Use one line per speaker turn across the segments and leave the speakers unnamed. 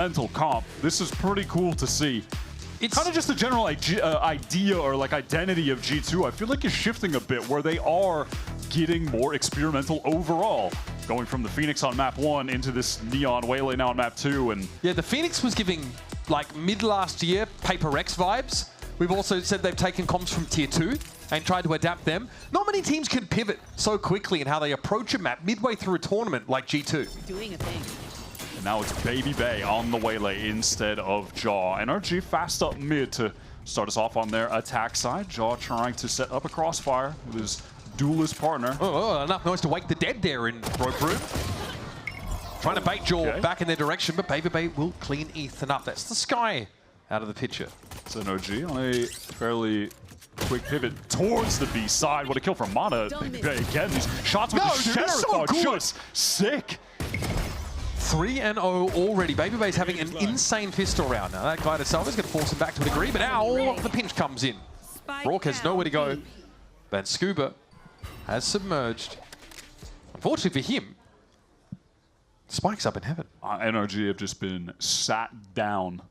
mental comp. This is pretty cool to see. It's kind of just the general idea or like identity of G2. I feel like is shifting a bit where they are getting more experimental overall. Going from the Phoenix on map 1 into this Neon Waylay now on map 2. And
yeah, the Phoenix was giving like mid last year Paper X vibes. We've also said they've taken comps from tier 2 and tried to adapt them. Not many teams can pivot so quickly in how they approach a map midway through a tournament like G2.
Doing a thing.
And now it's Baby Bay on the Waylay instead of Jaw. NRG fast up mid to start us off on their attack side. Jaw trying to set up a crossfire with his duelist partner.
Oh, enough noise to wake the dead there in Rope Room. Trying to bait Jaw back in their direction, but Baby Bay will clean Ethan up. That's the Sky out of the picture.
It's NRG on a fairly quick pivot towards the B side. What a kill from Mana. Baby Bay again. These shots with the Sheriff are just sick.
3-0 already. Baby Bay's having an insane pistol round. Now that guy itself is going to force him back to a degree, but now the pinch comes in. Rourke has nowhere to go. Van Scuba has submerged. Unfortunately for him, Spike's up in heaven.
NRG have just been sat down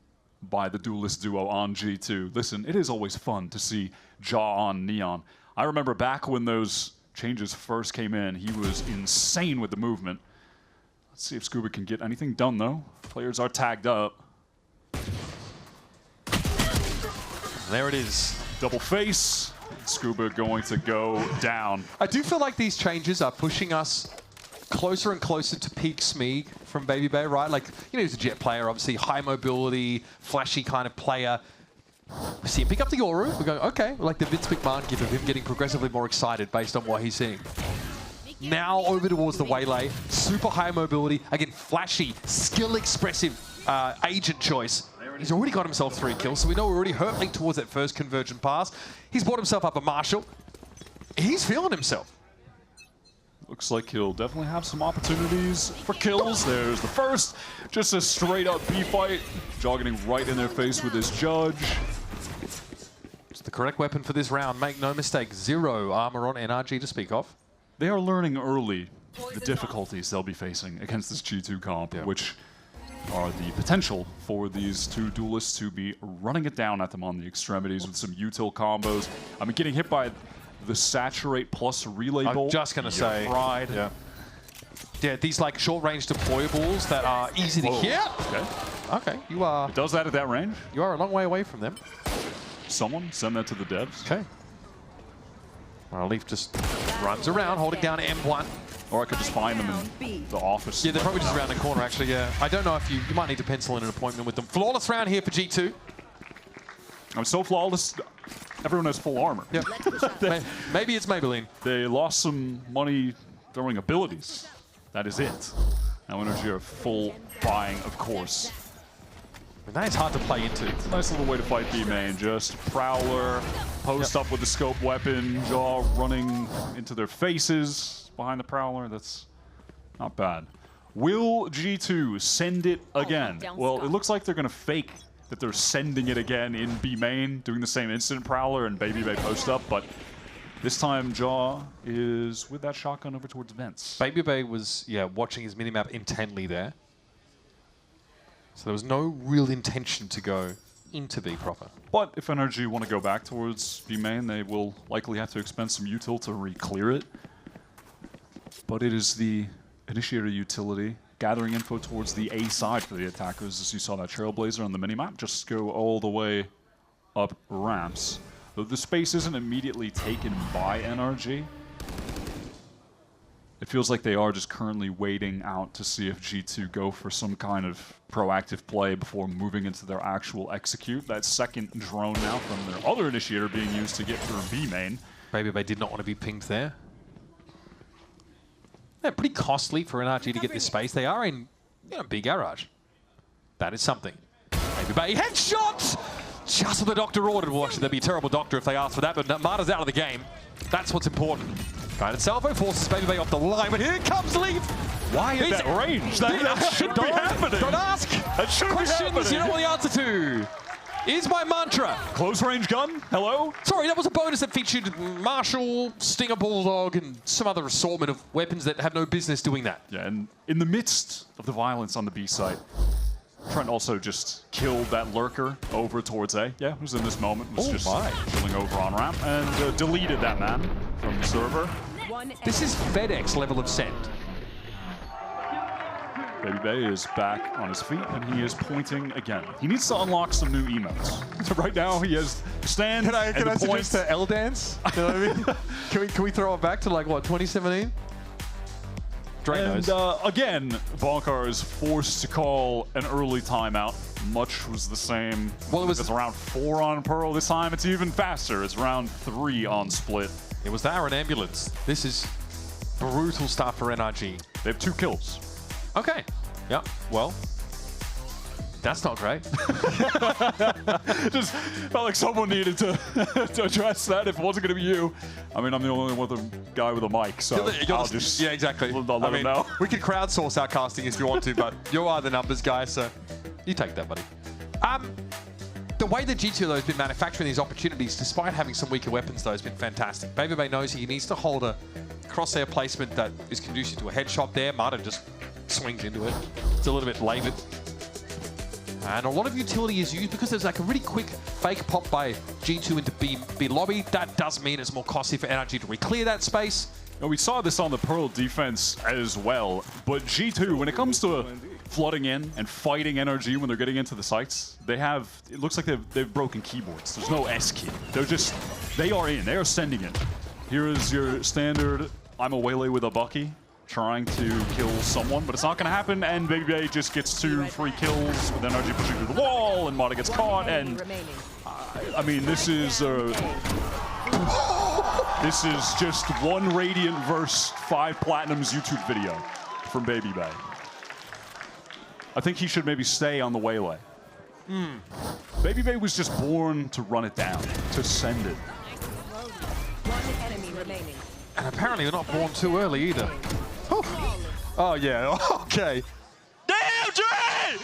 by the duelist duo on G2. Listen, it is always fun to see Jaw on Neon. I remember back when those changes first came in, he was insane with the movement. Let's see if Scuba can get anything done, though. Players are tagged up.
There it is.
Double face. Scuba going to go down.
I do feel like these changes are pushing us closer and closer to peak Smeeg from Baby Bay, right? Like, you know, he's a jet player, obviously, high mobility, flashy kind of player. We see him pick up the Yoru. We're going, okay, like the Vince McMahon give of him getting progressively more excited based on what he's seeing. Now over towards the Waylay, super high mobility, again, flashy, skill expressive agent choice. He's already got himself 3 kills, so we know we're already hurtling towards that first convergent pass. He's bought himself up a Marshall. He's feeling himself.
Looks like he'll definitely have some opportunities for kills. There's the first. Just a straight up B fight. Jaw getting right in their face with his judge.
It's the correct weapon for this round. Make no mistake, 0 armor on NRG to speak of.
They are learning early the difficulties they'll be facing against this G2 comp, which are the potential for these two duelists to be running it down at them on the extremities with some util combos. I mean, getting hit by the Saturate plus Relay Bolt.
I'm just going to say.
Fried.
Yeah, these like short-range deployables that are easy to hit. Okay, you are.
It does that at that range?
You are a long way away from them.
Someone send that to the devs.
Okay. Well, Leaf just runs around, holding down M1.
Or I could just find them in the office.
Yeah, they're probably just around the corner, actually, yeah. I don't know if you might need to pencil in an appointment with them. Flawless round here for G2.
I'm so flawless, everyone has full armor.
Yep. Maybe it's Maybelline.
They lost some money throwing abilities. That is it. Now NRG are full buying, of course.
And that is hard to play into.
It's a nice little way to fight B main. Just Prowler, post up with the scope weapon, Jaw running into their faces behind the Prowler. That's not bad. Will G2 send it again? Well, it looks like they're going to fake that they're sending it again in B main, doing the same instant Prowler and Baby Bay post up, but this time Jaw is with that shotgun over towards Vents.
Baby Bay was, watching his minimap intently there. So there was no real intention to go into B proper.
But if NRG want to go back towards B main, they will likely have to expend some util to re-clear it. But it is the initiator utility gathering info towards the A side for the attackers, as you saw that Trailblazer on the minimap just go all the way up ramps. Though the space isn't immediately taken by NRG, it feels like they are just currently waiting out to see if G2 go for some kind of proactive play before moving into their actual execute. That second drone now from their other initiator being used to get through B main.
Maybe they did not want to be pinged there. Yeah, pretty costly for NRG to get this space. They are in B garage. That is something. Baby Bay headshot! Just what the doctor ordered. Well, actually, they'd be a terrible doctor if they asked for that, but Marta's out of the game. That's what's important. Guided Salvo forces Baby Bay off the line, but here comes Leaf.
Why at that range? That should be happening.
Don't ask.
That should be happening.
Questions you don't know the answer to. Is my mantra.
Close range gun? Hello?
Sorry, that was a bonus that featured Marshall, Stinger Bulldog, and some other assortment of weapons that have no business doing that.
Yeah, and in the midst of the violence on the B site, Trent also just killed that lurker over towards A. Yeah, who's in this moment, was just chilling over on ramp, and deleted that man from the server.
This is FedEx level of send.
Baby Bay is back on his feet, and he is pointing again. He needs to unlock some new emotes. So right now, he has stand
Can I
point.
suggest the L dance? You know what I mean? Can we throw it back to like, what, 2017?
And again, Bonkar is forced to call an early timeout. Much was the same.
Well,
it's around 4 on Pearl. This time it's even faster. It's around 3 on Split.
It was there an ambulance. This is brutal stuff for NRG.
They have 2 kills.
Okay. Yeah. Well, that's not great.
Just felt like someone needed to address that. If it wasn't going to be you, I mean, I'm the only one with a guy with a mic, so I'll just
yeah, exactly.
I'll let him know.
We could crowdsource our casting if you want to, but you are the numbers guy, so you take that, buddy. The way that G2 though has been manufacturing these opportunities, despite having some weaker weapons, though, has been fantastic. Baby Bay knows he needs to hold a crosshair placement that is conducive to a headshot there. Marta just swings into it. It's a little bit labored. And a lot of utility is used because there's like a really quick fake pop by G2 into B lobby. That does mean it's more costly for NRG to re-clear that space.
Now, we saw this on the Pearl defense as well, but G2, when it comes to flooding in and fighting NRG when they're getting into the sites, it looks like they've broken keyboards. There's no S key. They are in. They are sending it. Here is your standard, I'm a waylay with a Bucky, trying to kill someone, but it's not going to happen, and Baby Bay just gets 2 free kills with NRG pushing through the wall, and Mata gets caught, and I mean, this is just 1 Radiant versus 5 Platinums YouTube video from Baby Bay. I think he should maybe stay on the waylay. Baby Bay was just born to run it down, to send it.
One enemy remaining.
And apparently they're not born too early either. Oh yeah, okay. Damn, Dre!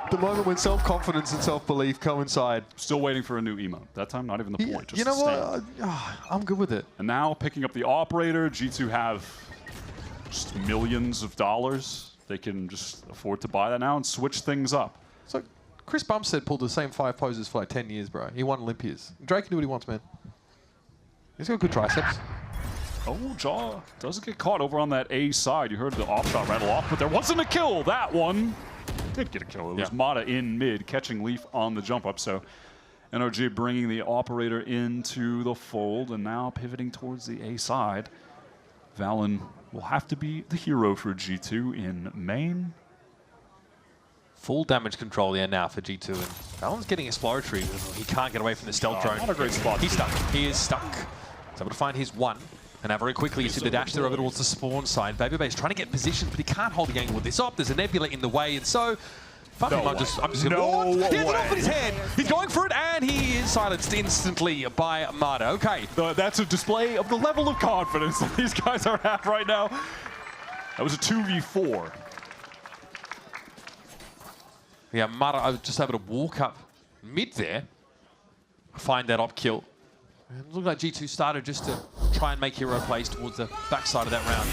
The moment when self-confidence and self-belief coincide.
Still waiting for a new emote. That time, not even the point. Just
you know
stand.
what? I'm good with it.
And now picking up the operator, G2 have just millions of dollars. They can just afford to buy that now and switch things up.
So Chris Bumstead pulled the same 5 poses for like 10 years, bro. He won Olympias. Drake can do what he wants, man. He's got good triceps.
Oh, Jaw doesn't get caught over on that A side. You heard the off shot rattle off, but there wasn't a kill. That one did get a kill. It was Mata in mid, catching Leaf on the jump up. So NRG bringing the operator into the fold, and now pivoting towards the A side. Valen will have to be the hero for G2 in main.
Full damage control now for G2, and Valen's getting exploratory. He can't get away from the stealth drone.
Not a great spot.
He's stuck. He is stuck. He's able to find his 1. And now very quickly you see the dash there over towards the spawn side. Baby Bay's trying to get positioned, but he can't hold the angle with this up. There's a nebula in the way, and so I'm just going to... He has it off in his head. He's going for it, and he is silenced instantly by Mata. Okay.
That's a display of the level of confidence that these guys are at right now. That was a 2v4.
Yeah, Mata, I was just able to walk up mid there, find that op kill. And it looked like G2 started just to try and make hero plays towards the backside of that round.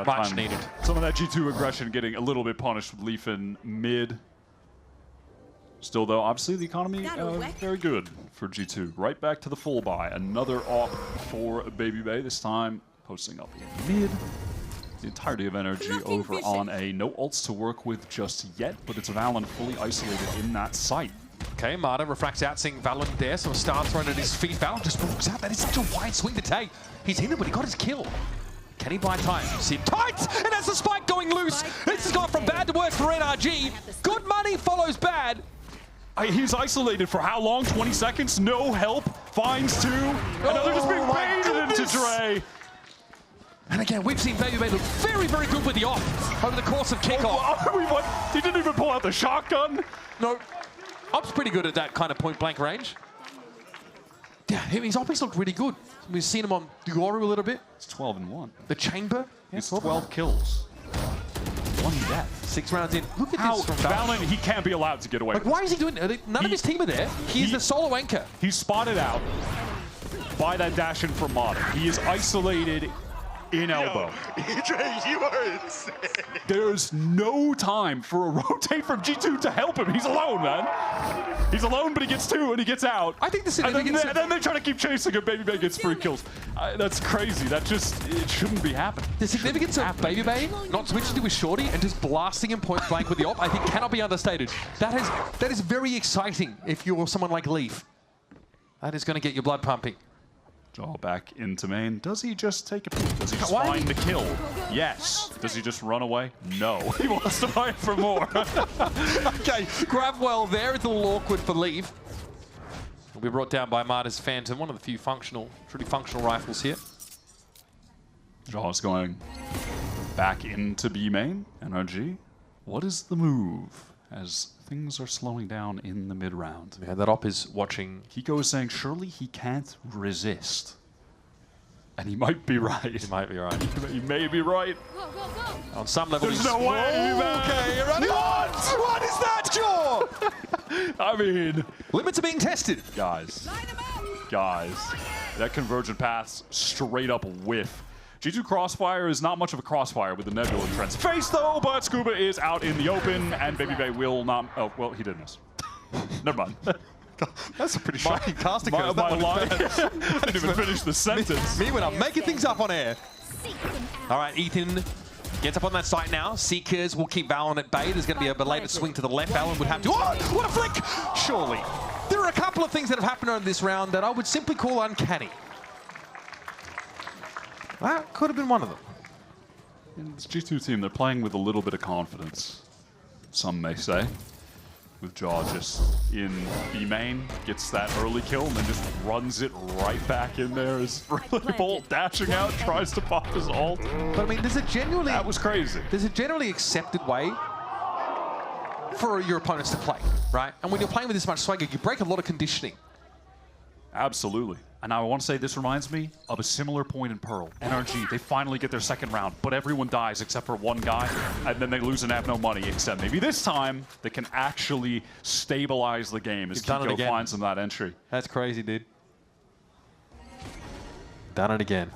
Much needed.
Some of that G2 aggression getting a little bit punished with Leaf in mid. Still, though, obviously the economy very good for G2. Right back to the full buy. Another op for Baby Bay, this time posting up in mid. The entirety of NRG over on A. No ults to work with just yet, but it's Valen fully isolated in that site.
Okay, Mata refracts out, seeing Valen there, so a star thrown at his feet. Valen just walks out. That is such a wide swing to take. He's in it, but he got his kill. Can he buy time? See him tight, and that's the spike going loose. This has gone from bad to worse for NRG. Good money follows bad.
He's isolated for how long? 20 seconds? No help. Finds 2. Another just being baited into Dre.
And again, we've seen Baby Bay look very, very good with the off over the course of kickoff.
He didn't even pull out the shotgun.
No, Op's pretty good at that kind of point-blank range. Yeah, his oppies looked really good. We've seen him on Dugoru a little bit.
It's 12-1.
The chamber.
It's 12 kills. 1 death.
6 rounds in. Look at
how
this from
Valen. He can't be allowed to get away.
Like, why is he doing it? None of his team are there. He's the solo anchor.
He's spotted out. by that dash in from Mata. He is isolated in elbow.
EJ, you are insane.
There's no time for a rotate from G2 to help him. He's alone, man. He's alone, but he gets two and he gets out.
I think the
and
significance
then they try to keep chasing him. Baby Bay gets free kills. That's crazy. That just, it shouldn't be happening.
The significance of Baby Bay not switching to his shorty and just blasting him point blank with the op, I think cannot be understated. That is very exciting if you're someone like Leaf. That is going to get your blood pumping.
Jaw back into main. Does he just take a peek? Does he just find the kill? Yes. Does he just run away? No. He wants to fight for more.
Okay, grab well there. It's a little awkward for Leaf. Will be brought down by Marta's Phantom, one of the few truly functional rifles here.
Jaw's going back into B main. NRG. What is the move as things are slowing down in the mid round?
Yeah, that op is watching.
Kiko is saying surely he can't resist. And he might be right.
He might be right.
He may be right.
On some level,
There's
he's...
no way, man.
Okay, you're running. What is that, Jaw?
I mean,
Limits are being tested.
guys, that convergent path's straight up whiff. G2 Crossfire is not much of a crossfire with the Nebula in Trent's face, though, but Scuba is out in the open, and Baby Bay will not... Oh, well, he did miss. Never mind.
That's a pretty shocking casting
My
curve. That one
line.
is bad.
I didn't even finish the sentence.
Me when I'm making things up on air. All right, Ethan gets up on that site now. Seekers will keep Valen at bay. There's going to be a belated swing to the left. Valen would have to... Oh, what a flick! Surely. There are a couple of things that have happened on this round that I would simply call uncanny. That could have been one of them.
In this G2 team, they're playing with a little bit of confidence, some may say. With Jaw just in B main, gets that early kill, and then just runs it right back in there as Really Bolt dashing out, tries to pop his ult.
But I mean, there's a genuinely...
That was crazy.
There's a generally accepted way for your opponents to play, right? And when you're playing with this much swagger, you break a lot of conditioning.
Absolutely. And I want to say this reminds me of a similar point in Pearl. NRG, they finally get their second round, but everyone dies except for one guy, and then they lose and have no money, except maybe this time they can actually stabilize the game as Kiko finds them that entry.
That's crazy, dude. Done it again.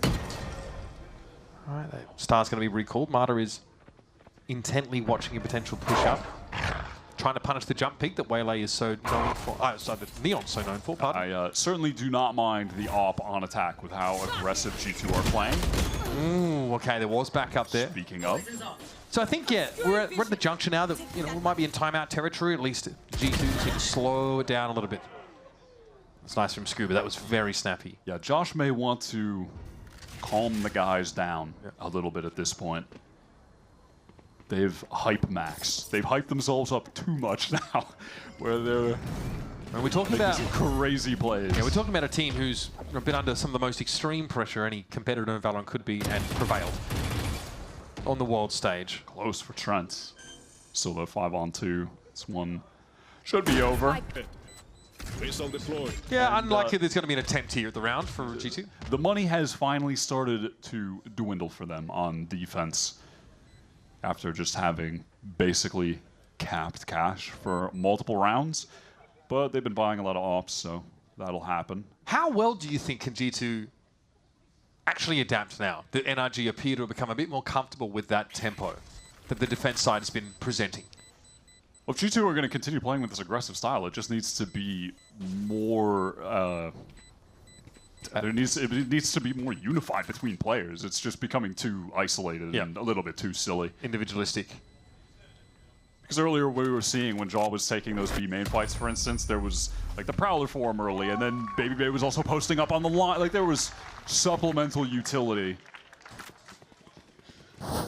All right, Star's going to be recalled. Mata is intently watching a potential push-up. Trying to punish the jump peak that Waylay is so known for. Sorry, that Neon's so known for, pardon.
I certainly do not mind the op on attack with how aggressive G2 are playing.
Ooh, okay, there was back up there.
Speaking of.
So I think, yeah, we're at the juncture now that, you know, we might be in timeout territory, at least G2 can slow it down a little bit. That's nice from Scuba, that was very snappy.
Yeah, Josh may want to calm the guys down a little bit at this point. They've hype maxed. They've hyped themselves up too much now, where they're
we're talking about
some crazy plays.
Yeah, we're talking about a team who's been under some of the most extreme pressure any competitor in Valorant could be and prevailed on the world stage.
Close for Trent. Still though, 5-on-2. This one should be over.
Yeah, unlikely there's going to be an attempt here at the round for G2.
The money has finally started to dwindle for them on defense, after just having basically capped cash for multiple rounds. But they've been buying a lot of ops, so that'll happen.
How well do you think can G2 actually adapt now that NRG appear to have become a bit more comfortable with that tempo that the defense side has been presenting?
Well, if G2 are going to continue playing with this aggressive style, it just needs to be more... it needs to be more unified between players. It's just becoming too isolated and a little bit too silly.
Individualistic.
Because earlier we were seeing when Jaw was taking those B main fights, for instance, there was like the Prowler form early, and then Baby Bay was also posting up on the line. Like there was supplemental utility.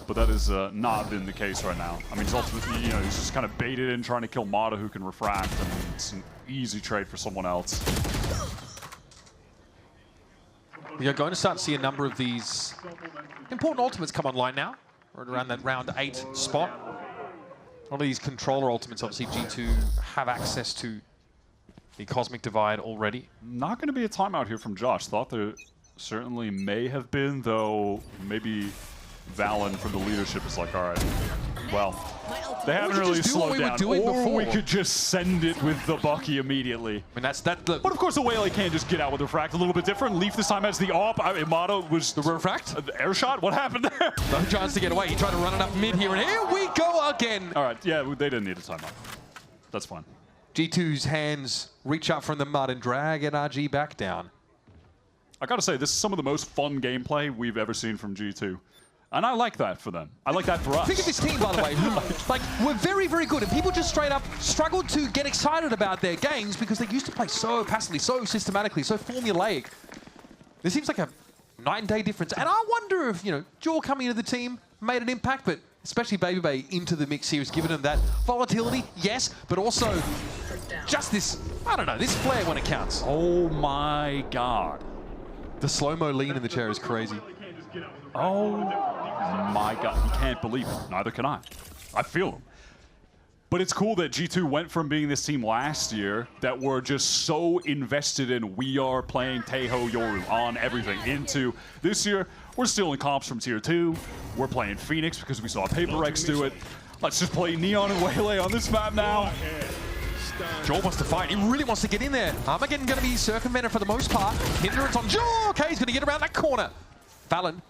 But that has not been the case right now. I mean, he's ultimately, you know, he's just kind of baited in trying to kill Mata, who can refract, and it's an easy trade for someone else.
We are going to start to see a number of these important ultimates come online now. We're at around that round 8 spot. A lot of these controller ultimates, obviously, G2 have access to the Cosmic Divide already.
Not going to be a timeout here from Josh. Thought there certainly may have been, though maybe Valen from the leadership is like, all right, Well, they haven't really
just do what
slowed
we were
down.
doing
Or we
before.
could just send it with the Bucky immediately.
I mean, that's that. The
But of course, the Whaley can't just get out with Refract. A little bit different. Leaf this time has the AWP. Imada was
the refract.
air shot. What happened there?
No chance to get away. He tried to run it up mid here, and here we go again.
All right, yeah, they didn't need a timeout. That's fine.
G2's hands reach up from the mud and drag NRG back down.
I gotta say, this is some of the most fun gameplay we've ever seen from G2. And I like that for them. I like that for us.
Think of this team, by the way, who like were very, very good, and people just straight up struggled to get excited about their games because they used to play so passively, so systematically, so formulaic. This seems like a night and day difference, and I wonder if, you know, Jaw coming into the team made an impact, but especially Baby Bay into the mix here has given them that volatility, yes, but also just this, I don't know, this flair when it counts.
Oh my god.
The slow-mo lean in the chair is crazy.
Oh my god, you can't believe it. Neither can I. I feel them. But it's cool that G2 went from being this team last year that were just so invested in we are playing Taeho Yoru on everything into this year. We're still in comps from tier 2. We're playing Phoenix because we saw Paper Rex do it. Let's just play Neon and Waylay on this map now.
Joel wants to fight. He really wants to get in there. Armageddon going to be circumvented for the most part. Hindrance on Joel. Okay, he's going to get around that corner. Fallon.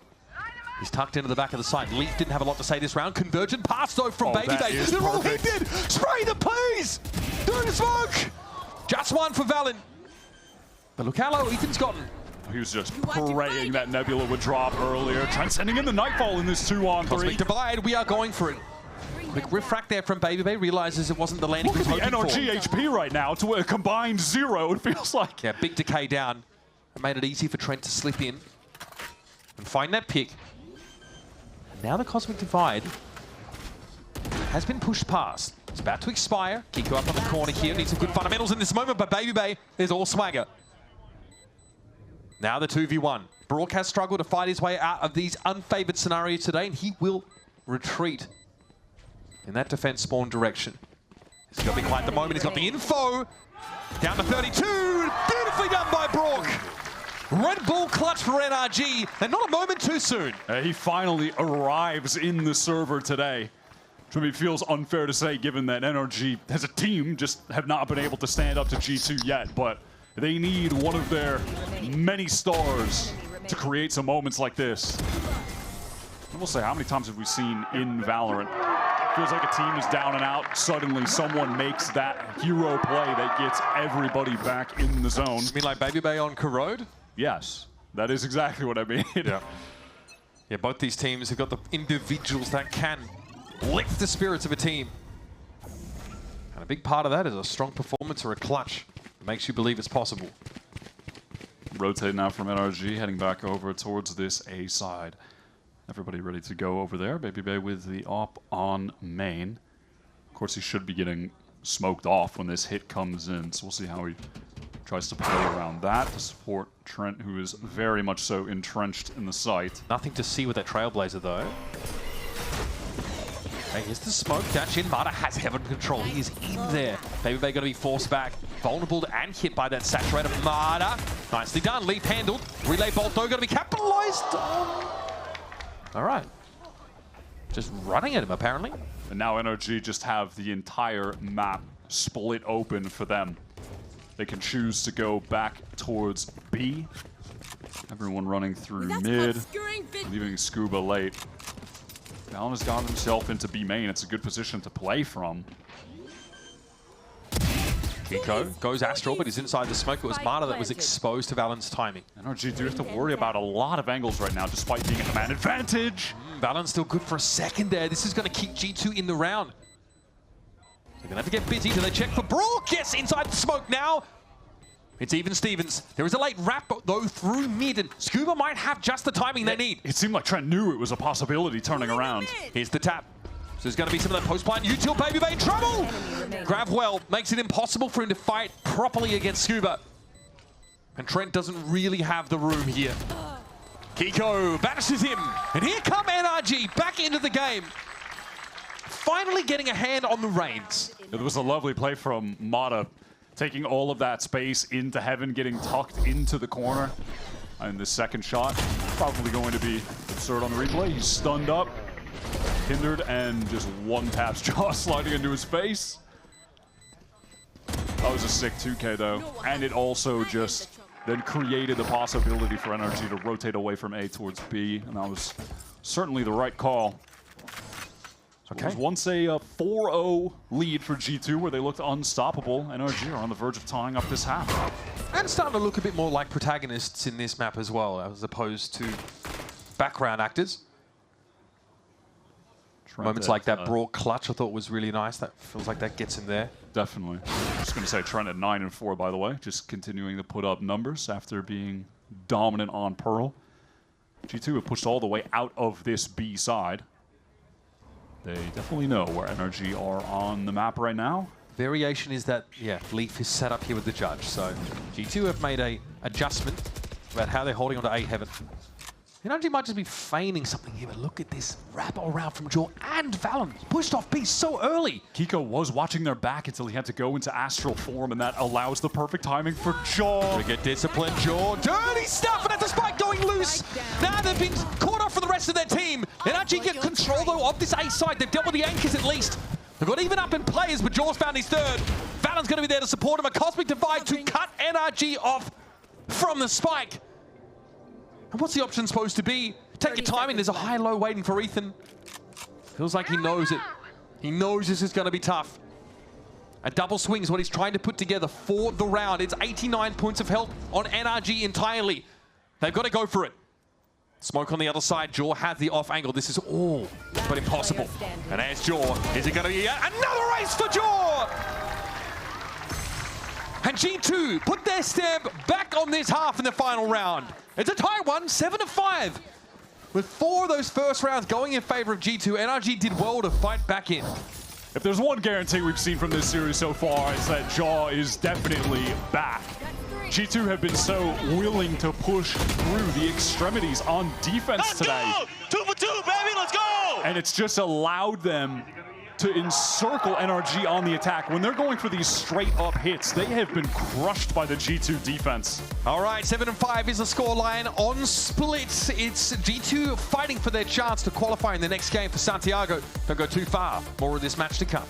He's tucked into the back of the side. Leaf didn't have a lot to say this round. Convergent pass though from Baby Bay. They're all hindered. Spray the please. Through the smoke. Just one for Valen. But look how low Ethan's gotten.
He was just praying that Nebula would drop earlier. Transcending in the Nightfall in this 2-on-3.
Cosmic Divide. We are going for it. Quick refract there from Baby Bay. Realizes it wasn't the landing
Look
he
at
was
the
hoping
NRG
for.
HP right now to a combined 0, it feels like.
Yeah, big decay down. It made it easy for Trent to slip in and find that pick. And now the Cosmic Divide has been pushed past. It's about to expire. Kiko up on the corner here. Needs some good fundamentals in this moment, but Baby Bay is all swagger. Now the 2v1. Brook has struggled to fight his way out of these unfavored scenarios today, and he will retreat in that defense spawn direction. He's got to be quiet at the moment. He's got the info. Down to 32. Beautifully done by Brook. Red Bull clutch for NRG, and not a moment too soon.
He finally arrives in the server today. Which maybe feels unfair to say given that NRG as a team just have not been able to stand up to G2 yet, but they need one of their many stars to create some moments like this. I will say, how many times have we seen in Valorant? Feels like a team is down and out. Suddenly someone makes that hero play that gets everybody back in the zone.
You mean like Baby Bay on Corrode?
Yes, that is exactly what I mean.
Yeah, both these teams have got the individuals that can lift the spirits of a team. And a big part of that is a strong performance or a clutch. It makes you believe it's possible.
Rotate now from NRG, heading back over towards this A side. Everybody ready to go over there. Baby Bay with the op on main. Of course, he should be getting smoked off when this hit comes in, so we'll see how he tries to play around that to support Trent, who is very much so entrenched in the site.
Nothing to see with that Trailblazer, though. Okay, here's the smoke dash in. Mata has heaven control. He is in there. Baby Bay going to be forced back. Vulnerable and hit by that saturator. Mata. Nicely done. Leaf handled. Relay bolt, though, going to be capitalized on. All right. Just running at him, apparently.
And now NRG just have the entire map split open for them. They can choose to go back towards B. Everyone running through mid, leaving Scuba late. Valen has gotten himself into B main. It's a good position to play from.
Kiko goes Astral, but he's inside the smoke. It was Mata that was exposed to Valen's timing.
NRG do have to worry about a lot of angles right now, despite being at the man advantage.
Valen's still good for a second there. This is going to keep G2 in the round. They're going to have to get busy. Do they check for Brook? Yes, inside the smoke now. It's even Stevens. There is a late wrap, though, through mid, and Scuba might have just the timing they need.
It seemed like Trent knew it was a possibility turning around.
Here's the tap. So there's going to be some of that post-plant. Util Baby Bay in trouble! Gravwell makes it impossible for him to fight properly against Scuba. And Trent doesn't really have the room here. Kiko banishes him. And here come NRG back into the game. Finally getting a hand on the reins.
It was a lovely play from Mata, taking all of that space into heaven, getting tucked into the corner. And the second shot, probably going to be absurd on the replay. He's stunned up. hindered and just one taps jaw sliding into his face. That was a sick 2K though. And it also just then created the possibility for NRG to rotate away from A towards B. And that was certainly the right call. So it was once a 4-0 lead for G2 where they looked unstoppable. NRG are on the verge of tying up this half.
And starting to look a bit more like protagonists in this map as well, as opposed to background actors. Moments like that broad clutch I thought was really nice. That feels like that gets him there.
Definitely. Just going to say Trent at 9-4, by the way. Just continuing to put up numbers after being dominant on Pearl. G2 have pushed all the way out of this B side. They definitely know where NRG are on the map right now.
Variation is that, yeah, Leaf is set up here with the judge. So G2 have made a adjustment about how they're holding onto A heaven. NRG might just be feigning something here, but look at this wrap around from Jaw and Valen. Pushed off B so early.
Kiko was watching their back until he had to go into astral form, and that allows the perfect timing for Jaw.
To get disciplined, Jaw. Dirty stuff, and that's a spike going loose. Now they've been caught off for the rest of their team. NRG get control, though, of this A side. They've dealt with the anchors at least. They've got even up in players, but Jaw's found his third. Valen's going to be there to support him. A Cosmic Divide to cut NRG off from the spike. And what's the option supposed to be? Take your timing. There's a high-low waiting for Ethan. Feels like he knows it. He knows this is going to be tough. A double swing is what he's trying to put together for the round. It's 89 points of health on NRG entirely. They've got to go for it. Smoke on the other side. Jaw has the off angle. This is all but impossible. And there's Jaw. Is it going to be another race for Jaw? And G2 put their stamp back on this half in the final round. It's a tight one, 7-5. With 4 of those first rounds going in favor of G2, NRG did well to fight back in.
If there's one guarantee we've seen from this series so far, it's that Jaw is definitely back. G2 have been so willing to push through the extremities on defense today.
Let's go! 2 for 2, baby, let's go!
And it's just allowed them to encircle NRG on the attack. When they're going for these straight up hits, they have been crushed by the G2 defense.
All right, 7-5 is the scoreline on Split. It's G2 fighting for their chance to qualify in the next game for Santiago. Don't go too far. More of this match to come.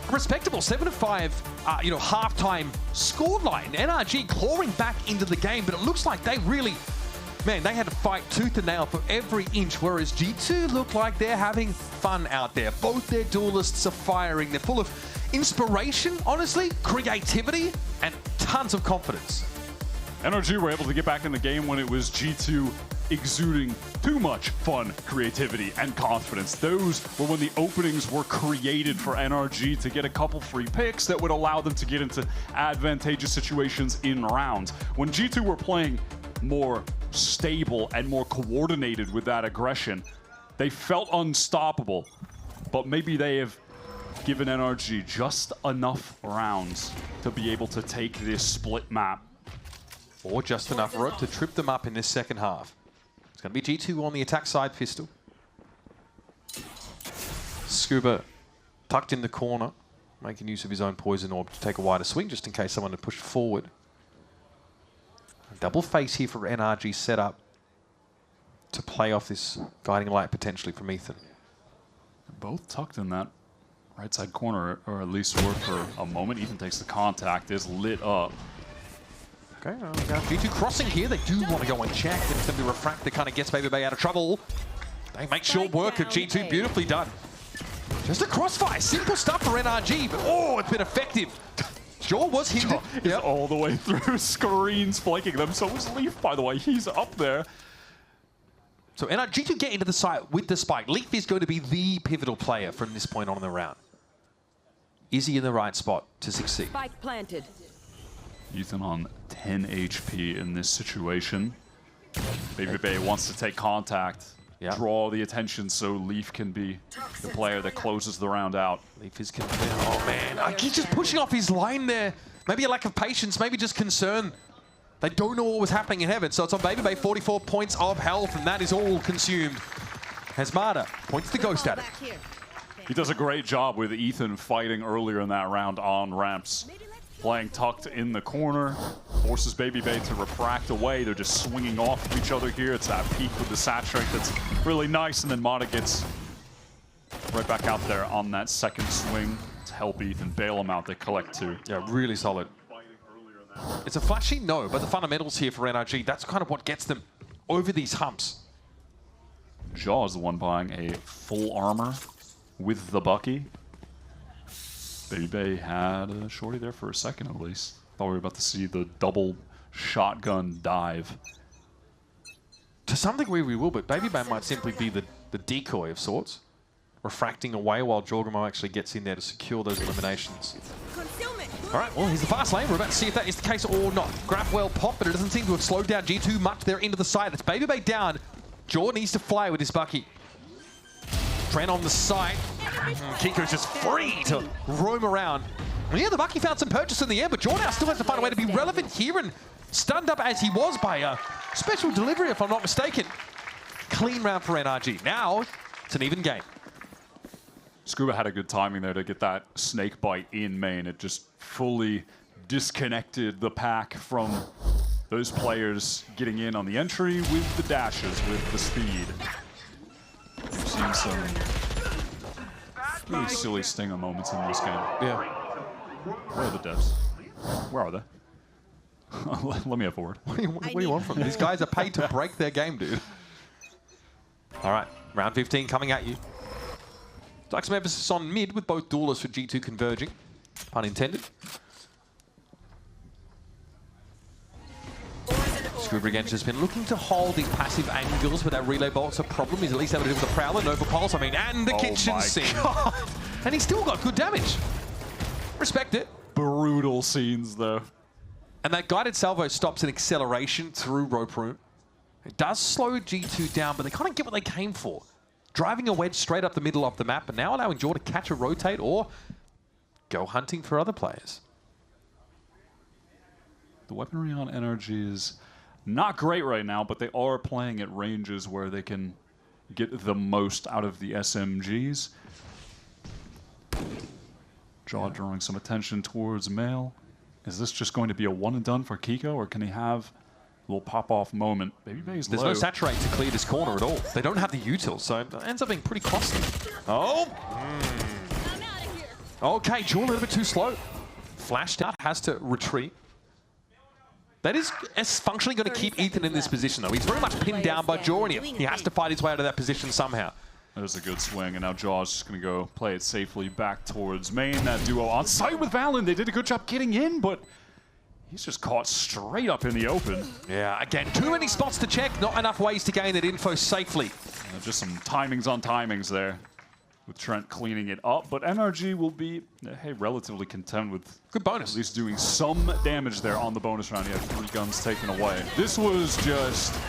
Respectable 7-5, halftime scoreline. NRG clawing back into the game, but it looks like they really, man, they had to fight tooth and nail for every inch, whereas G2 look like they're having fun out there. Both their duelists are firing. They're full of inspiration, honestly, creativity, and tons of confidence.
NRG were able to get back in the game when it was G2 exuding too much fun, creativity, and confidence. Those were when the openings were created for NRG to get a couple free picks that would allow them to get into advantageous situations in rounds. When G2 were playing more stable and more coordinated with that aggression, they felt unstoppable, but maybe they have given NRG just enough rounds to be able to take this split map.
Or just enough rope to trip them up in this second half. It's going to be G2 on the attack side, Pistol. Scuba tucked in the corner, making use of his own poison orb to take a wider swing just in case someone had pushed forward. A double face here for NRG set up to play off this guiding light potentially from Ethan.
Both tucked in that right side corner, or at least were for a moment. Ethan takes the contact, is lit up.
Okay, well, we got G2 crossing here. They do want to go and check. It's going to be Refract that kind of gets Baby Bay out of trouble. They make short work of G2. Beautifully done. Just a crossfire. Simple stuff for NRG, but oh, it's been effective. Jaw was hindered.
He's all the way through, screens flanking them. So was Leaf, by the way. He's up there.
So NRG to get into the site with the spike. Leaf is going to be the pivotal player from this point on in the round. Is he in the right spot to succeed?
Spike planted.
Ethan on 10 HP in this situation. Baby Bay wants to take contact, draw the attention so Leaf can be the player that closes the round out.
Leaf is convinced. Oh man, he's just pushing off his line there. Maybe a lack of patience, maybe just concern. They don't know what was happening in heaven, so it's on Baby Bay, 44 points of health, and that is all consumed. As Marta points the ghost at it.
He does a great job with Ethan fighting earlier in that round on ramps. Playing tucked in the corner, forces Baby Bay to refract away. They're just swinging off of each other here. It's that peak with the saturate that's really nice, and then Mata gets right back out there on that second swing to help Ethan bail him out. They collect two.
Yeah, really solid. It's a flashy? No, but the fundamentals here for NRG, that's kind of what gets them over these humps.
Jaw is the one buying a full armor with the Bucky. Baby Bay had a shorty there for a second at least. Thought we were about to see the double shotgun dive.
To some degree we will, but Baby Bay might simply be the decoy of sorts. Refracting away while Jorgamo actually gets in there to secure those eliminations. All right, well, he's the fast lane. We're about to see if that is the case or not. Grab well pop, but it doesn't seem to have slowed down G2 much there into the side. It's Baby Bay down. Jaw needs to fly with his Bucky. Trent on the side. Kiko's just free to roam around. And yeah, the Bucky found some purchase in the air, but Jaw now still has to find a way to be relevant here, and stunned up as he was by a special delivery, if I'm not mistaken. Clean round for NRG. Now, it's an even game.
Scuba had a good timing there to get that snake bite in main. It just fully disconnected the pack from those players getting in on the entry with the dashes, with the speed. We've seen some really silly Stinger moments in this game.
Yeah.
Where are the devs? Where are they? Let me have forward.
What do you want from them? These guys are paid to break their game, dude. All right, round 15 coming at you. Like some emphasis on mid with both duelists for G2 converging. Pun intended. Scuba again just been looking to hold these passive angles, but that relay bolt's a problem. He's at least able to do with the Prowler, Nova Pulse, I mean, and the kitchen sink. And he's still got good damage. Respect it.
Brutal scenes, though.
And that guided salvo stops an acceleration through rope room. It does slow G2 down, but they kind of get what they came for. Driving a wedge straight up the middle of the map, and now allowing Jaw to catch a rotate or go hunting for other players.
The weaponry on NRG is not great right now, but they are playing at ranges where they can get the most out of the SMGs. Jaw drawing some attention towards Mail. Is this just going to be a one and done for Kiko, or can he have a little pop-off moment? Baby Bay's
There's
low.
no saturate to clear this corner at all. They don't have the util, so it ends up being pretty costly. Oh! Okay, Jaw a little bit too slow. Flashed out, has to retreat. That is functionally going to keep Ethan in this position, though. He's very much pinned down by Jaw, and he has to fight his way out of that position somehow.
There's a good swing, and now Jaw's just going to go play it safely back towards main. That duo on site with Valen. They did a good job getting in, but he's just caught straight up in the open.
Yeah, again, too many spots to check, not enough ways to gain that info safely.
Just some timings on timings there, with Trent cleaning it up. But NRG will be, hey, relatively content with
good bonus.
At least doing some damage there on the bonus round. He had 3 guns taken away. This was just...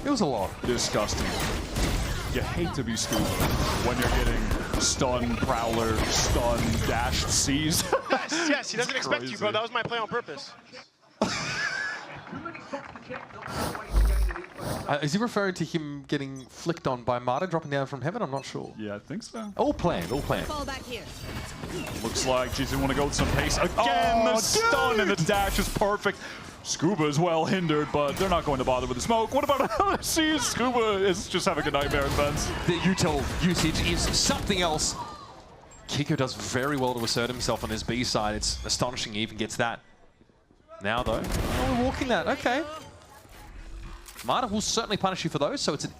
It was a lot.
Disgusting. You hate to be Scuba when you're getting stun, Prowler, stun, dashed, seized.
Yes, he doesn't expect you, bro. That was my play on purpose.
Is he referring to him getting flicked on by Marta dropping down from heaven? I'm not sure.
Yeah, I think so.
All planned, all planned.
Fall back here.
Looks like G2 want to go with some pace. Again, the stun and the dash is perfect. Scuba is well hindered, but they're not going to bother with the smoke. What about LSC? Scuba is just having a nightmare in fence.
The util usage is something else. Kiko does very well to assert himself on his B side. It's astonishing he even gets that. Now though, oh, we're walking that, okay. Marta will certainly punish you for those, so it's an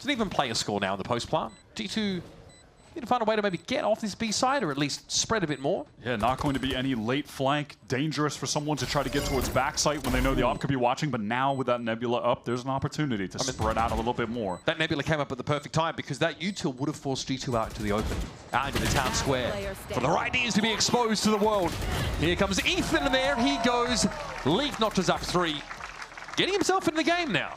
even player score now in the post plant. G2 need to find a way to maybe get off this B side or at least spread a bit more.
Yeah, not going to be any late flank. Dangerous for someone to try to get towards backside when they know the op could be watching, but now with that Nebula up, there's an opportunity to spread out a little bit more.
That Nebula came up at the perfect time because that util would have forced G2 out into the open, out into the town square, for their ideas to be exposed to the world. Here comes Ethan, and there he goes. Leaf notches up 3, getting himself in the game now.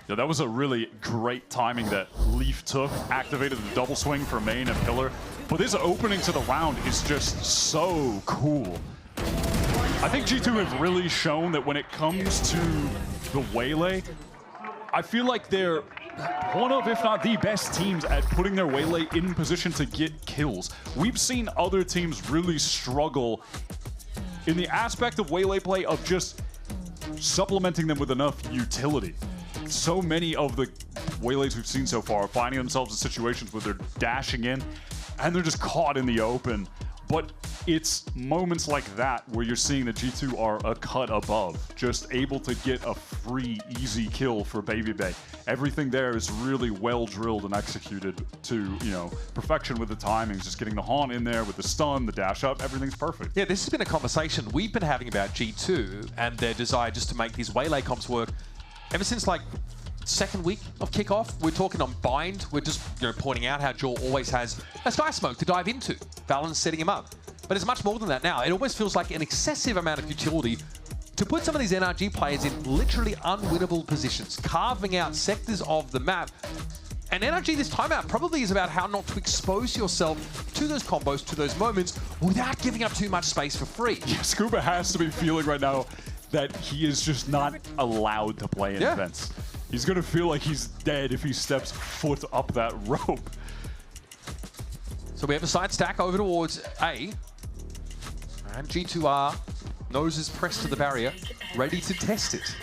Yeah, that was a really great timing that Leaf took, activated the double swing for main and pillar. But this opening to the round is just so cool. I think G2 have really shown that when it comes to the Waylay, I feel like they're one of, if not the best teams at putting their Waylay in position to get kills. We've seen other teams really struggle in the aspect of Waylay play of just supplementing them with enough utility. So many of the Waylays we've seen so far are finding themselves in situations where they're dashing in and they're just caught in the open. But it's moments like that where you're seeing that G2 are a cut above, just able to get a free, easy kill for Baby Bay. Everything there is really well drilled and executed to, perfection with the timings. Just getting the haunt in there with the stun, the dash up, everything's perfect.
Yeah, this has been a conversation we've been having about G2 and their desire just to make these Waylay comps work. Ever since like second week of kickoff, we're talking on bind. We're just pointing out how Jaw always has a sky smoke to dive into. Valen's setting him up. But it's much more than that now. It almost feels like an excessive amount of utility to put some of these NRG players in literally unwinnable positions, carving out sectors of the map. And NRG this timeout probably is about how not to expose yourself to those combos, to those moments, without giving up too much space for free.
Yeah, Scuba has to be feeling right now that he is just not allowed to play in events. He's going to feel like he's dead if he steps foot up that rope.
So we have a side stack over towards A. And G2R, noses pressed to the barrier, ready to test it.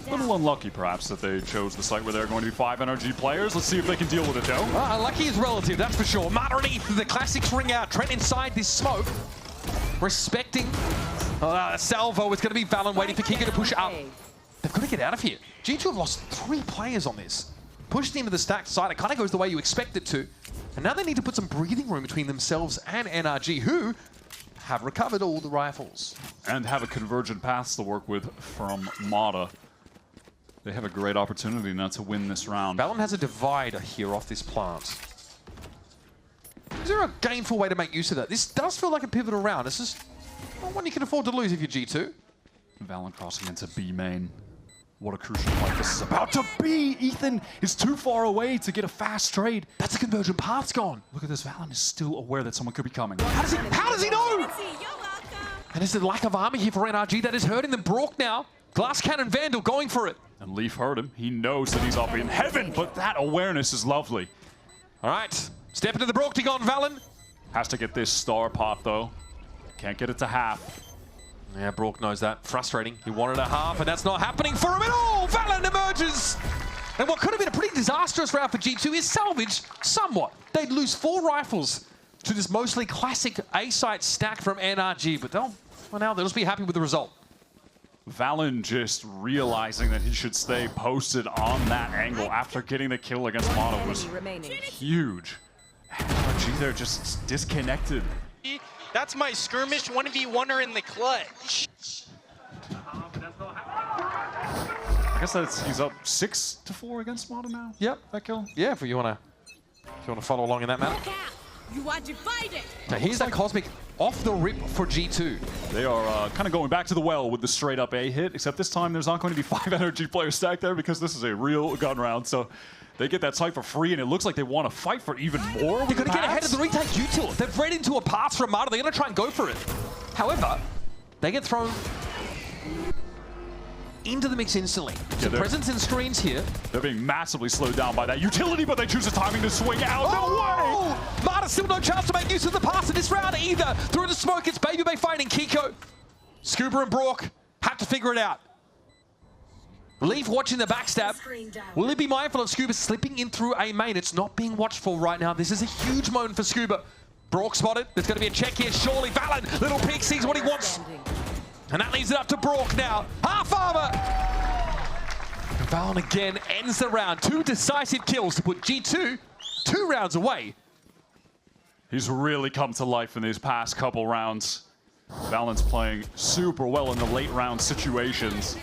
A little unlucky, perhaps, that they chose the site where there are going to be 5 NRG players. Let's see if they can deal with it, though.
Unlucky is relative, that's for sure. Marta and Ethan, the classics ring out. Trent inside this smoke. Respecting. Salvo is going to be Valen waiting for Kiko to push up. They've got to get out of here. G2 have lost 3 players on this. Pushed into the stacked side. It kind of goes the way you expect it to. And now they need to put some breathing room between themselves and NRG, who have recovered all the rifles.
And have a convergent paths to work with from Mata. They have a great opportunity now to win this round.
Valen has a divider here off this plant. Is there a gainful way to make use of that? This does feel like a pivotal round. This is not one you can afford to lose if you're G2.
Valen crossing into B main. What a crucial point this is about to be. Ethan is too far away to get a fast trade.
That's a convergent path's gone.
Look at this. Valen is still aware that someone could be coming.
How does he know? And it's the lack of armor here for NRG that is hurting them. Brock now. Glass Cannon Vandal going for it.
And Leaf heard him. He knows that he's up in heaven, but that awareness is lovely.
All right. Step into the Broctagon, Valen.
Has to get this star pot, though. Can't get it to half.
Yeah, Brock knows that. Frustrating. He wanted a half, and that's not happening for him at all. Valen emerges. And what could have been a pretty disastrous round for G2 is salvaged somewhat. They'd lose 4 rifles to this mostly classic A-site stack from NRG, but they'll just be happy with the result.
Valen just realizing that he should stay posted on that angle after getting the kill against Mata was huge. NRG there just disconnected.
That's my skirmish 1v1er in the clutch.
I guess he's up 6-4 against Mata now.
Yep,
that kill.
Yeah, if you wanna follow along in that manner.
You are divided.
Now here's that Cosmic off the rip for G2.
They are kind of going back to the well with the straight up A hit, except this time there's not going to be 5 NRG players stacked there because this is a real gun round. So they get that site for free, and it looks like they want to fight for even more.
They're going to get ahead of the retake util. They've read into a pass from Mata. They're going to try and go for it. However, they get thrown into the mix instantly. So presence and screens here.
They're being massively slowed down by that utility, but they choose a timing to swing out. No way!
Marta still no chance to make use of the pass in this round either. Through the smoke, it's Baby Bay finding Kiko. Scuba and Brock have to figure it out. Leaf watching the backstab. Will he be mindful of Scuba slipping in through A main? It's not being watched for right now. This is a huge moment for Scuba. Brock spotted. There's going to be a check here. Surely Valen, little pig, sees what he wants. And that leaves it up to Brock now. Half armor. Valen again ends the round. 2 decisive kills to put G2 2 rounds away.
He's really come to life in these past couple rounds. Valen's playing super well in the late round situations.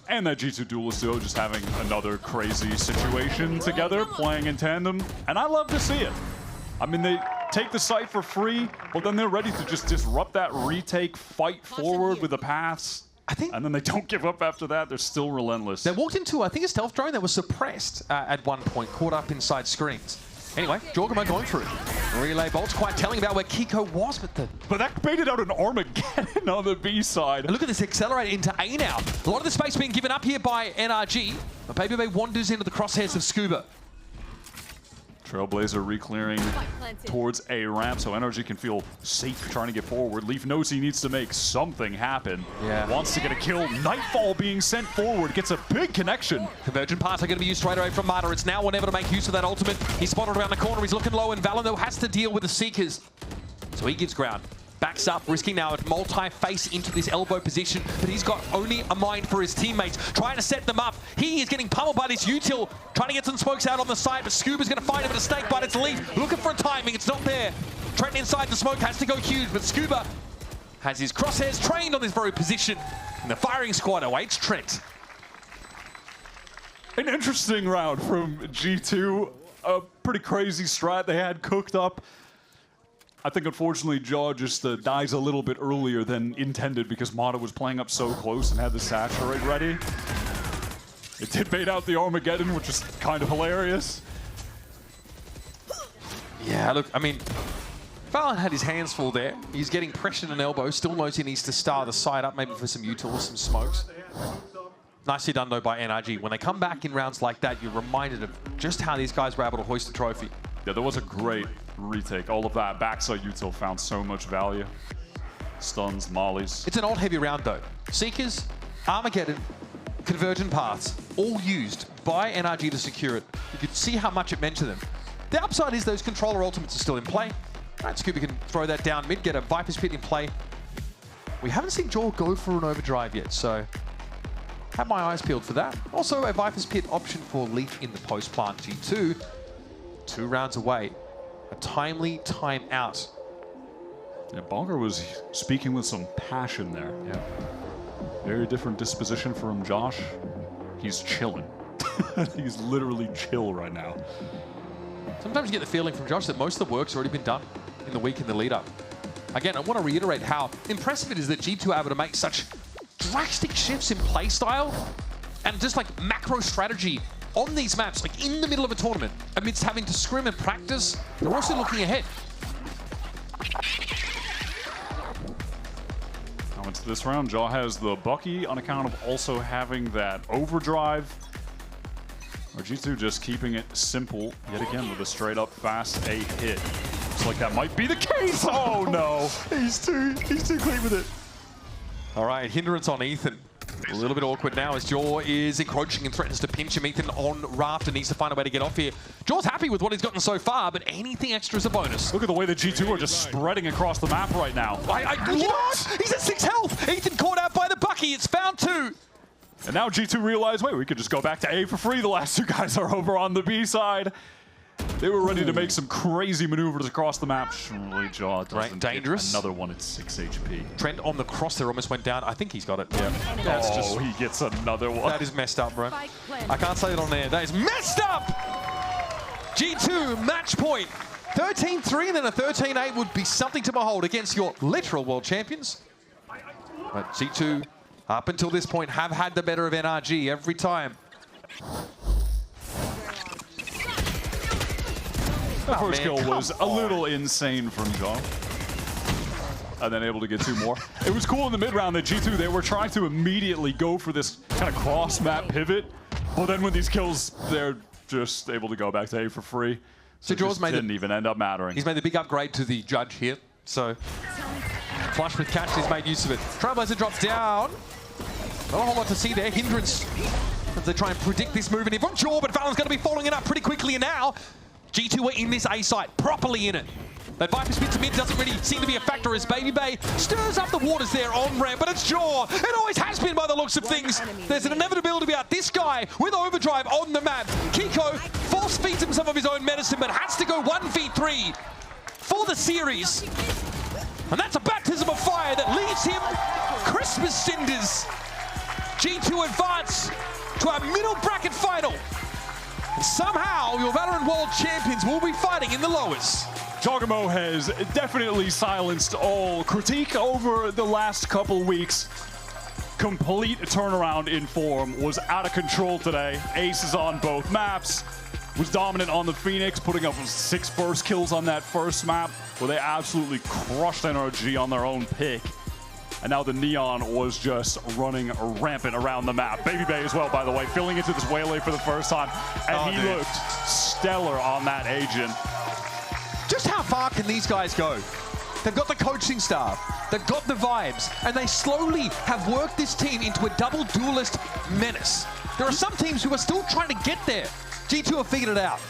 And that G2 Duelist duo just having another crazy situation together, playing in tandem. And I love to see it. I mean, they take the site for free, but then they're ready to just disrupt that retake, fight forward with the paths. And then they don't give up after that. They're still relentless.
They walked into, I think, a stealth drone that was suppressed at one point, caught up inside screens. Anyway, Jorgamo going through. Relay bolts quite telling about where Kiko was,
but that baited out an Armageddon on the B side.
And look at this accelerate into A now. A lot of the space being given up here by NRG, but Baby Bay wanders into the crosshairs of Scuba.
Trailblazer re-clearing towards A ramp, so NRG can feel safe trying to get forward. Leaf knows he needs to make something happen. Wants to get a kill. Nightfall being sent forward, gets a big connection.
Convergent paths are going to be used straight away from Marta. It's now or never to make use of that ultimate. He's spotted around the corner, he's looking low, and Valen, though, has to deal with the Seekers. So he gives ground. Backs up, risking now a multi-face into this elbow position, but he's got only a mind for his teammates, trying to set them up. He is getting pummeled by this util, trying to get some smokes out on the side, but Scuba's going to find him at a snake bite. It's Leaf looking for a timing, it's not there. Trent inside the smoke has to go huge, but Scuba has his crosshairs trained on this very position, and the firing squad awaits Trent.
An interesting round from G2, a pretty crazy strat they had cooked up. I think, unfortunately, Jaw just dies a little bit earlier than intended because Mata was playing up so close and had the saturate ready. It did bait out the Armageddon, which is kind of hilarious.
Yeah, look, I mean, Valen had his hands full there. He's getting pressured and elbows. Still knows he needs to star the side up, maybe for some utils, some smokes. Nicely done, though, by NRG. When they come back in rounds like that, you're reminded of just how these guys were able to hoist the trophy.
Yeah, there was a great retake. All of that backside util found so much value. Stuns, mollies.
It's an old heavy round, though. Seekers, Armageddon, Convergent Paths, all used by NRG to secure it. You could see how much it meant to them. The upside is those controller ultimates are still in play. Right, Scuba can throw that down mid, get a Viper's Pit in play. We haven't seen Jaw go for an overdrive yet, so have my eyes peeled for that. Also, a Viper's Pit option for Leaf in the post-plant. G2, 2 rounds away. A timely timeout.
Yeah, Bonker was speaking with some passion there. Yeah. Very different disposition from Josh. He's chilling. He's literally chill right now.
Sometimes you get the feeling from Josh that most of the work's already been done in the week in the lead-up. Again, I want to reiterate how impressive it is that G2 are able to make such drastic shifts in play style and just like macro strategy on these maps, like in the middle of a tournament, amidst having to scrim and practice. They're also looking ahead.
Now into this round, Jaw has the Bucky on account of also having that overdrive. Or G2 just keeping it simple yet again with a straight up fast A hit. Looks like that might be the case. Oh no, he's too clean with it.
All right, hindrance on Ethan. A little bit awkward now as Jaw is encroaching and threatens to pinch him. Ethan on raft and needs to find a way to get off here. Jaw's happy with what he's gotten so far, but anything extra is a bonus.
Look at the way the G2 are just spreading across the map right now.
What? He's at 6 health. Ethan caught out by the Bucky. It's found 2.
And now G2 realized, wait, we could just go back to A for free. The last 2 guys are over on the B side. They were ready to make some crazy maneuvers across the map. Surely Jaw doesn't
dangerous.
Another one at 6 HP.
Trent on the cross there almost went down. I think he's got it. Yeah.
That's just he gets another one.
That is messed up, bro. I can't say it on there. That is messed up! G2 match point. 13-3 and then a 13-8 would be something to behold against your literal world champions. But G2, up until this point, have had the better of NRG every time.
The first kill was a little insane from Jaw. And then able to get 2 more. It was cool in the mid round that G2, they were trying to immediately go for this kind of cross map pivot. But then when these kills, they're just able to go back to A for free. So
Jaws
just
made
didn't even end up mattering.
He's made the big upgrade to the judge here. So flush with catch, he's made use of it. Trailblazer drops down. Not a whole lot to see there. Hindrance as they try and predict this move in here from Jaw, but Valen's going to be following it up pretty quickly. And now G2 are in this A site, properly in it. That Viper spin to mid doesn't really seem to be a factor as Baby Bay stirs up the waters there on ramp, but it's Jaw. It always has been by the looks of things. There's an inevitability about this guy with overdrive on the map. Kiko force feeds him some of his own medicine, but has to go 1v3 for the series. And that's a baptism of fire that leaves him Christmas cinders. G2 advance to our middle bracket final. And somehow your Valorant World Champions will be fighting in the lowers.
Jogamo has definitely silenced all critique over the last couple weeks. Complete turnaround in form, was out of control today. Aces on both maps, was dominant on the Phoenix, putting up 6 first kills on that first map, where they absolutely crushed NRG on their own pick. And now the Neon was just running rampant around the map. Baby Bay as well, by the way, filling into this waylay for the first time. And he looked stellar on that agent.
Just how far can these guys go? They've got the coaching staff, they've got the vibes, and they slowly have worked this team into a double duelist menace. There are some teams who are still trying to get there. G2 have figured it out.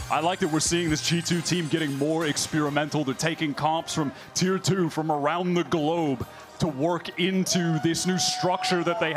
I like that we're seeing this G2 team getting more experimental. They're taking comps from Tier 2 from around the globe to work into this new structure that they